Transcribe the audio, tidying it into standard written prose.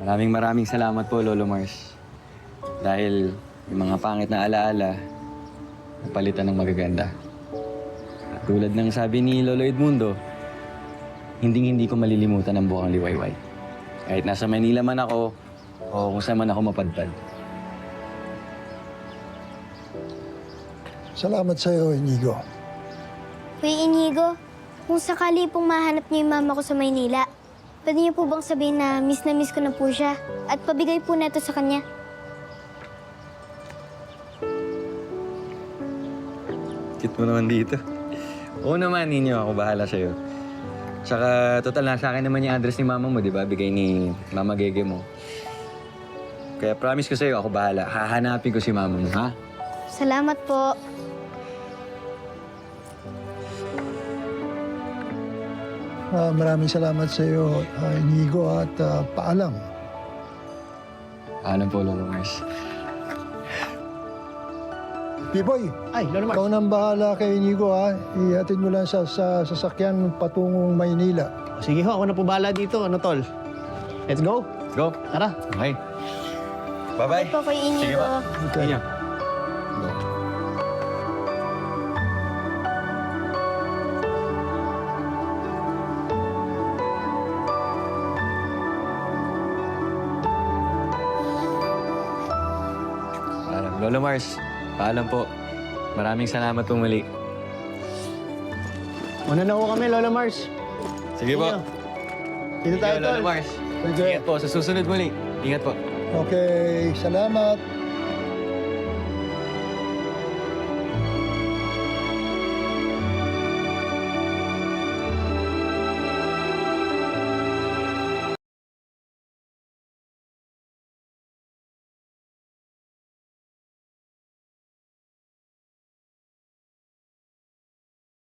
Maraming salamat po, Lolo Mars. Dahil yung mga pangit na alaala, napalitan ng magaganda. At tulad ng sabi ni Lolo Edmundo, hindi ko malilimutan ang buhang liwayway. Kahit nasa Manila man ako, o kung saan man ako mapadpad. Salamat sa iyo, Inigo. Kuya Inigo, kung sakali pong mahanap niyo yung mama ko sa Maynila, pwede niyo po bang sabihin na miss ko na po siya at pabigay po na ito sa kanya? Cute mo naman dito. Oo naman, Ninyo. Ako bahala sa'yo. Tsaka, total, nasa akin naman yung address ni mama mo, di ba? Bigay ni Mama Gege mo. Kaya promise ko sa'yo, ako bahala. Hahanapin ko si mama mo, ha? Salamat po. Maraming salamat sa iyo, Inigo, at paalam. Alam po, Lolo Mars. Piboy, Ay, Lolo Mars. ikaw nang bahala kay Inigo, ha? Ihatid mo lang sa sasakyan patungong Maynila. Sige ho, ako na po bahala dito. Ano, tol? Let's go. Go! Tara. Okay. Bye-bye. Po, Kuya Inigo. Sige ba? Okay. Ninyo. Lolo Mars, paalam po. Maraming salamat po muli. Una na ho kami, Lolo Mars. Sige po. Dito tayo, Lolo tol. Mars. Sige. Ingat po. Sa susunod muli. Ingat po. Okay, salamat.